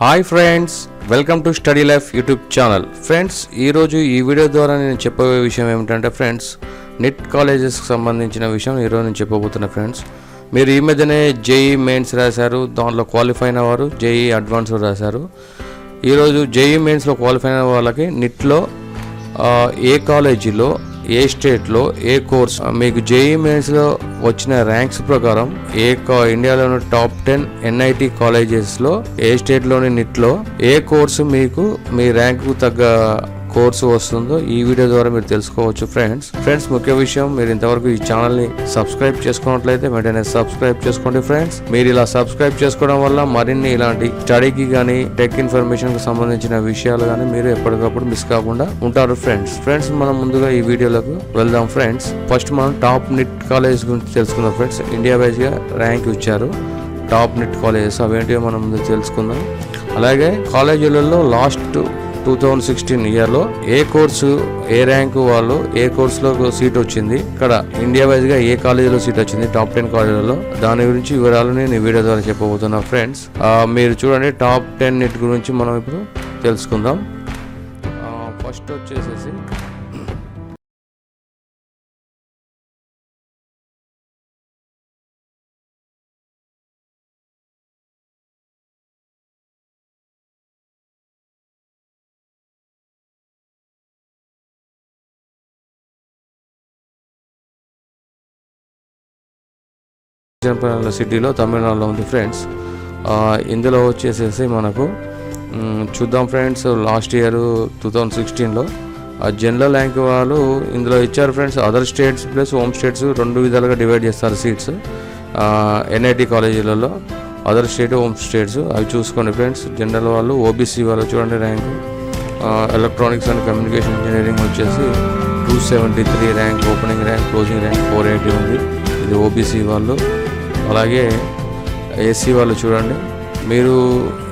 Hi friends, welcome to study life YouTube channel. Friends, ఈరోజు ఈ video ద్వారా నేను చెప్పబోయే విషయం ఏమిటంటే ఫ్రెండ్స్, నిట్ కాలేజెస్కి సంబంధించిన విషయం ఈరోజు నేను చెప్పబోతున్నా. ఫ్రెండ్స్, మీరు ఈ మధ్యనే జేఈ మెయిన్స్ రాశారు, దాంట్లో క్వాలిఫై అయిన వారు జేఈ అడ్వాన్స్ రాశారు. ఈరోజు జేఈ మెయిన్స్లో క్వాలిఫై అయిన వాళ్ళకి నిట్లో ఏ కాలేజీలో, ఏ స్టేట్లో, ఏ కోర్స్ మీకు జేఈ మెయిన్స్లో వచ్చిన ర్యాంక్స్ ప్రకారం ఇండియాలోని టాప్ 10 ఎన్ఐటి కాలేజెస్లో ఏ స్టేట్లోని నిట్లో ఏ కోర్సు మీకు మీ ర్యాంకు తగ్గ కోర్సు వస్తుందో ఈ వీడియో ద్వారా మీరు తెలుసుకోవచ్చు. ఫ్రెండ్స్ ముఖ్య విషయం, మీరు ఇంతవరకు ఈ ఛానల్ని సబ్స్క్రైబ్ చేసుకున్నట్లయితే వెంటనే సబ్స్క్రైబ్ చేసుకోండి. ఫ్రెండ్స్, మీరు ఇలా సబ్స్క్రైబ్ చేసుకోవడం వల్ల మరిన్ని ఇలాంటి స్టడీకి కానీ టెక్ ఇన్ఫర్మేషన్ కి సంబంధించిన విషయాలు కానీ మీరు ఎప్పటికప్పుడు మిస్ కాకుండా ఉంటారు. ఫ్రెండ్స్ మనం ముందుగా ఈ వీడియోలకు వెళ్దాం. ఫ్రెండ్స్, ఫస్ట్ మనం టాప్ నిట్ కాలేజ్ గురించి తెలుసుకుందాం. ఫ్రెండ్స్, ఇండియా వైజ్ గా ర్యాంక్ ఇచ్చారు టాప్ నిట్ కాలేజెస్, అవేంటివో మనం ముందు తెలుసుకుందాం. అలాగే కాలేజీలలో లాస్ట్ 2016 ఇయర్లో ఏ కోర్సు, ఏ ర్యాంకు వాళ్ళు ఏ కోర్సులో సీట్ వచ్చింది, ఇక్కడ ఇండియా వైజ్ గా ఏ కాలేజీలో సీట్ వచ్చింది టాప్ 10 కాలేజీలలో, దాని గురించి వివరాలు నేను ఈ వీడియో ద్వారా చెప్పబోతున్నా. ఫ్రెండ్స్, మీరు చూడండి, టాప్ 10 నిట్ గురించి మనం ఇప్పుడు తెలుసుకుందాం. ఫస్ట్ వచ్చేసేసి సిటీలో తమిళనాడులో ఉంది. ఫ్రెండ్స్, ఇందులో వచ్చేసేసి మనకు చూద్దాం. ఫ్రెండ్స్, లాస్ట్ ఇయర్ 2016లో జనరల్ ర్యాంక్ వాళ్ళు ఇందులో ఇచ్చారు. Friends, other states plus home states రెండు విధాలుగా డివైడ్ చేస్తారు సీట్స్ ఎన్ఐటి కాలేజీలలో. అదర్ స్టేట్, హోమ్ స్టేట్స్ అవి చూసుకోండి. ఫ్రెండ్స్, జనరల్ వాళ్ళు ఓబీసీ వాళ్ళు చూడండి rank, electronics and communication engineering వచ్చేసి 273 rank, opening rank, closing rank 480 ఉంది. ఇది ఓబీసీ వాళ్ళు. అలాగే ఏసీ వాళ్ళు చూడండి, మీరు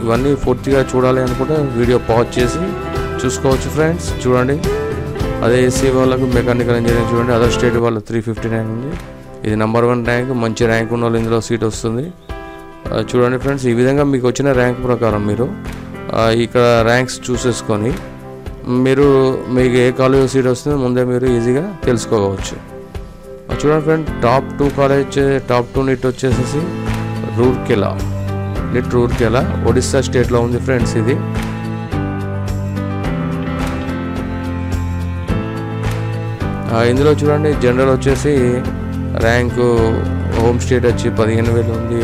ఇవన్నీ పూర్తిగా చూడాలి అనుకుంటే వీడియో పాజ్ చేసి చూసుకోవచ్చు. ఫ్రెండ్స్, చూడండి, అదే ఏసీ వాళ్ళకు మెకానికల్ ఇంజనీరింగ్ చూడండి, అదర్ స్టేట్ వాళ్ళు 359 ఉంది. ఇది నెంబర్ 1 ర్యాంక్, మంచి ర్యాంక్ ఉన్న వాళ్ళు ఇందులో సీట్ వస్తుంది. చూడండి ఫ్రెండ్స్, ఈ విధంగా మీకు వచ్చిన ర్యాంక్ ప్రకారం మీరు ఇక్కడ ర్యాంక్స్ చూసేసుకొని మీకు ఏ కాలేజ్ సీట్ వస్తుందో ముందే మీరు ఈజీగా తెలుసుకోవచ్చు. చూడండి friend, top 2 college, top 2 NIT వచ్చేసేసి రూర్కెలా, నిట్ రూర్కెలా ఒడిస్సా స్టేట్లో ఉంది. ఫ్రెండ్స్, ఇది ఇందులో చూడండి, జనరల్ వచ్చేసి ర్యాంకు హోమ్ స్టేట్ వచ్చి 15,000 ఉంది.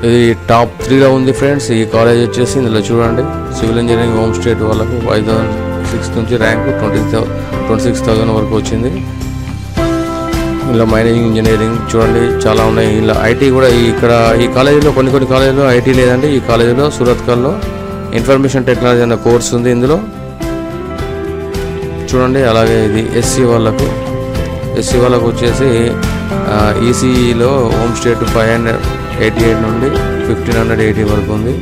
ఇది టాప్ 3లో ఉంది. ఫ్రెండ్స్, ఈ కాలేజ్ వచ్చేసి ఇందులో చూడండి, సివిల్ ఇంజనీరింగ్ హోమ్ స్టేట్ వాళ్ళకు 5,006 నుంచి ర్యాంకు 26,000 వరకు వచ్చింది. ఇలా మైనింగ్ ఇంజనీరింగ్ చూడండి, చాలా ఉన్నాయి. ఇలా ఐటీ కూడా ఇక్కడ ఈ కాలేజీలో కొన్ని కాలేజీలో ఐటీ లేదండి. ఈ కాలేజీలో సూరత్కల్లో ఇన్ఫర్మేషన్ టెక్నాలజీ అనే కోర్స్ ఉంది ఇందులో చూడండి. అలాగే ఇది ఎస్సీ వాళ్ళకు వచ్చేసి ఈసీఈలో హోమ్ స్టేట్ 588 నుండి 1,580 వరకు ఉంది.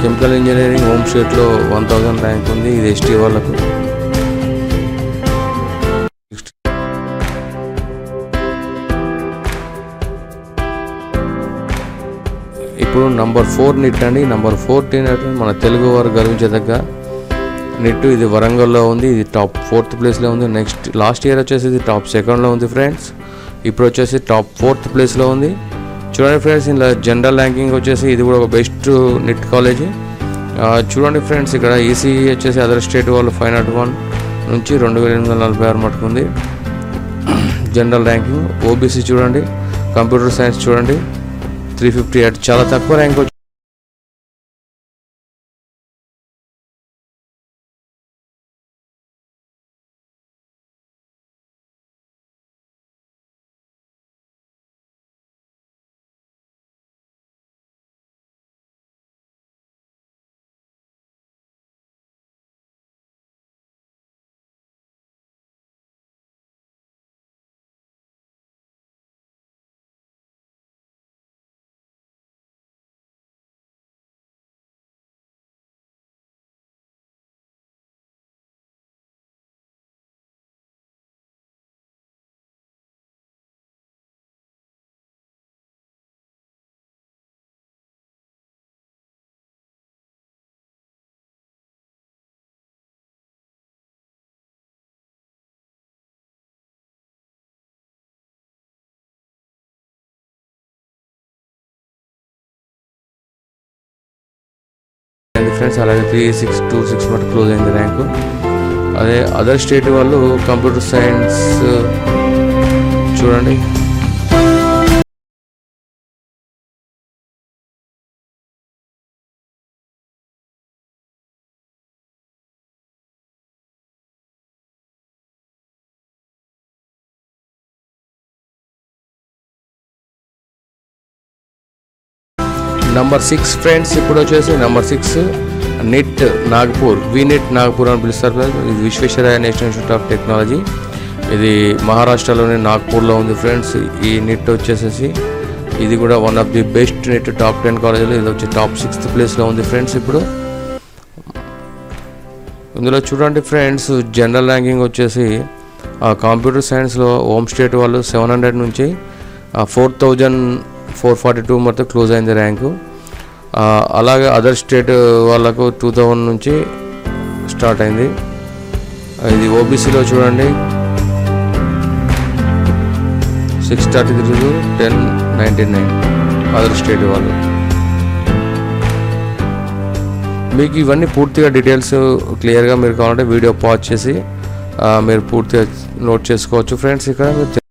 కెమికల్ ఇంజనీరింగ్ హోమ్ స్టేట్లో 1,000 ర్యాంక్ ఉంది. ఇది ఎస్టీ వాళ్ళకు. ఇప్పుడు నంబర్ 4 నిట్ అండి. నంబర్ 4 నిట్ మన తెలుగు వారు గర్వించదగ్గ నెట్ ఇది వరంగల్లో ఉంది, ఇది టాప్ 4th ప్లేస్లో ఉంది. నెక్స్ట్ లాస్ట్ ఇయర్ వచ్చేసి ఇది టాప్ 2ండ్లో ఉంది ఫ్రెండ్స్, ఇప్పుడు వచ్చేసి టాప్ 4th ప్లేస్లో ఉంది. చూడండి ఫ్రెండ్స్, ఇలా జనరల్ ర్యాంకింగ్ వచ్చేసి ఇది కూడా ఒక బెస్ట్ నెట్ కాలేజీ. చూడండి ఫ్రెండ్స్, ఇక్కడ ఈసీఈ వచ్చేసి అదర్ స్టేట్ వాళ్ళు 501 నుంచి 2846 మటుకుంది జనరల్ ర్యాంకింగ్. ఓబీసీ చూడండి, కంప్యూటర్ సైన్స్ చూడండి 358, చాలా తక్కువ ర్యాంక్ వచ్చి ఫ్రెండ్స్. అలాగే 3626 మటు క్లోజ్ అయింది ర్యాంకు. అదే అదర్ స్టేట్ వాళ్ళు కంప్యూటర్ సైన్స్ చూడండి నంబర్ 6 ఫ్రెండ్స్. ఇప్పుడు వచ్చేసి నంబర్ 6 నిట్ నాగ్పూర్, వినిట్ నాగ్పూర్ అని పిలుస్తారు. ఇది Visvesvaraya national Institute of technology, ఇది మహారాష్ట్రలోని నాగ్పూర్లో ఉంది ఫ్రెండ్స్. ఈ నిట్ వచ్చేసేసి ఇది కూడా one of the best NIT top 10 కాలేజీలో ఇది వచ్చి టాప్ 6th ప్లేస్లో ఉంది ఫ్రెండ్స్. ఇప్పుడు ఇందులో చూడండి ఫ్రెండ్స్, జనరల్ ర్యాంకింగ్ వచ్చేసి కంప్యూటర్ సైన్స్లో హోమ్ స్టేట్ వాళ్ళు 700 నుంచి 4442 మొత్తం క్లోజ్ అయింది ర్యాంకు. అలాగే అదర్ స్టేట్ వాళ్ళకు 2000 నుంచి స్టార్ట్ అయింది. ఇది ఓబీసీలో చూడండి 633 1099 అదర్ స్టేట్ వాళ్ళు. మీకు ఇవన్నీ పూర్తిగా డీటెయిల్స్ క్లియర్గా మీరు కావాలంటే వీడియో పాజ్ చేసి మీరు పూర్తిగా నోట్ చేసుకోవచ్చు ఫ్రెండ్స్. ఇక్కడ మీరు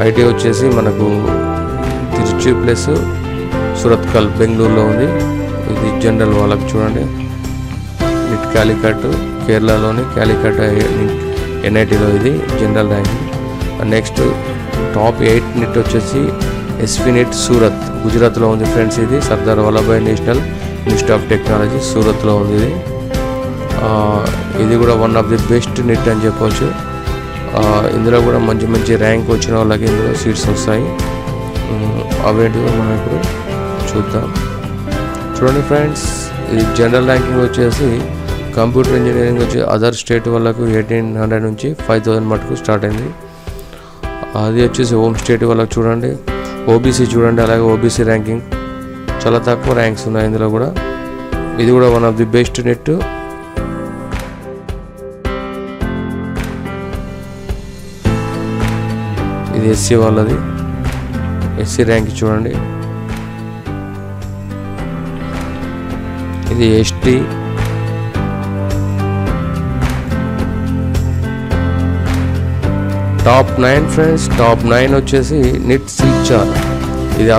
ఐటీ వచ్చేసి మనకు తిరుచి ప్లస్ సురత్కల్ బెంగళూరులో ఉంది. ఇది జనరల్ వాళ్ళకి చూడండి. నిట్ క్యాలికట్ కేరళలోని క్యాలికట్ ఎన్ఐటీలో ఇది general ranking. Next top 8 NIT వచ్చేసి ఎస్వి నిట్ సూరత్ గుజరాత్లో ఉంది ఫ్రెండ్స్. ఇది Sardar Vallabhbhai National Institute of Technology సూరత్లో ఉంది. ఇది కూడా one of the best NIT అని చెప్పవచ్చు. ఇందులో కూడా మంచి మంచి ర్యాంక్ వచ్చిన వాళ్ళకి ఇందులో సీట్స్ వస్తాయి. అవేంటిదో మనం ఇప్పుడు చూద్దాం. చూడండి ఫ్రెండ్స్, ఇది జనరల్ ర్యాంకింగ్ వచ్చేసి కంప్యూటర్ ఇంజనీరింగ్ వచ్చి అదర్ స్టేట్ వాళ్ళకు 1800 నుంచి 5000 మటుకు స్టార్ట్ అయింది. అది వచ్చేసి హోమ్ స్టేట్ వాళ్ళకు చూడండి. ఓబీసీ చూడండి, అలాగే ఓబీసీ ర్యాంకింగ్ చాలా తక్కువ ర్యాంక్స్ ఉన్నాయి ఇందులో కూడా. ఇది కూడా one of the best net. ఇది ఎస్సీ వాళ్ళది, ఎస్సీ ర్యాంక్ చూడండి. ఇది ఎస్టీ. టాప్ 9 ఫ్రెండ్స్, టాప్ 9 వచ్చేసి నిట్ సిల్చార్. ఇది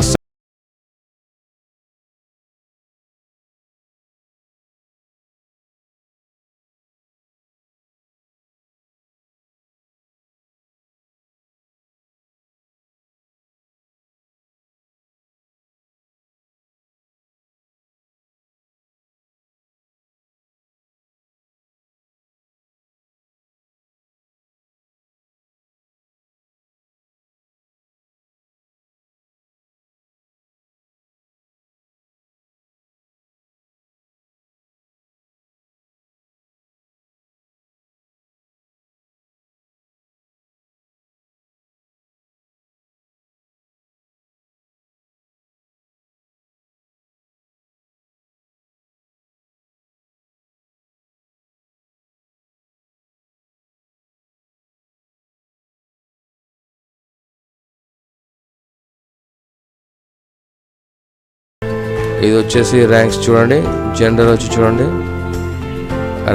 ఇది వచ్చేసి ర్యాంక్స్ చూడండి. జనరల్ వచ్చి చూడండి,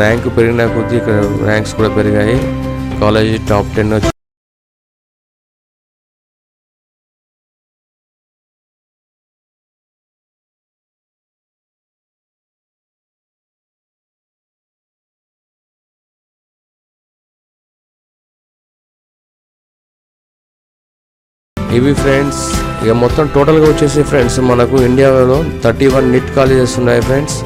ర్యాంక్ పెరిగిన కొద్దీ ఇక్కడ ర్యాంక్స్ కూడా పెరిగాయి. కాలేజీ టాప్ 10 వచ్చి ఇవి ఫ్రెండ్స్. ఇక మొత్తం టోటల్గా వచ్చేసి ఫ్రెండ్స్ మనకు ఇండియాలో 31 నిట్ కాలేజెస్ ఉన్నాయి ఫ్రెండ్స్.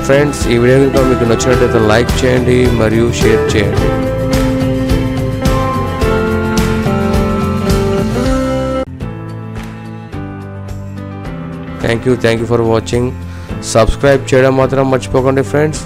ఫ్రెండ్స్ ఈ వీడియో కనుక మీకు నచ్చినట్లయితే లైక్ చేయండి మరియు షేర్ చేయండి. Thank you for watching. Subscribe చేయడం మాత్రం మర్చిపోకండి ఫ్రెండ్స్.